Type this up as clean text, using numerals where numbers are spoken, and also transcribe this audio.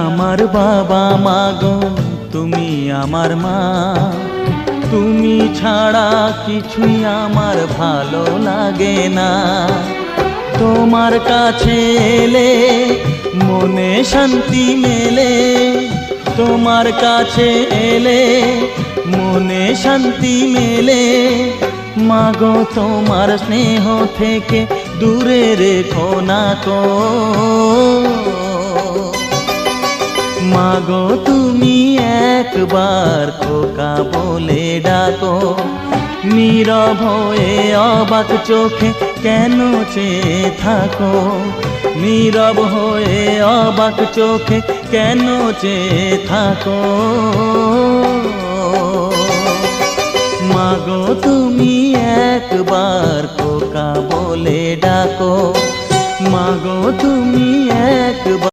আমার বাবা মাগো, তুমি আমার মা। তুমি ছাড়া কিছুই আমার ভালো লাগে না। তোমার কাছে এলে মনে শান্তি মেলে, তোমার কাছে এলে মনে শান্তি মেলে। মাগো তোমার স্নেহ থেকে দূরে রেখো না কো। মাগো তুমি একবার খোকা বলে ডাকো। নীরব হয়ে অবাক চোখে কেন চেয়ে থাকো, নীরব হয়ে অবাক চোখে কেন চেয়ে থাকো। মাগো তুমি একবার খোকা বলে ডাকো, মাগো তুমি একবার।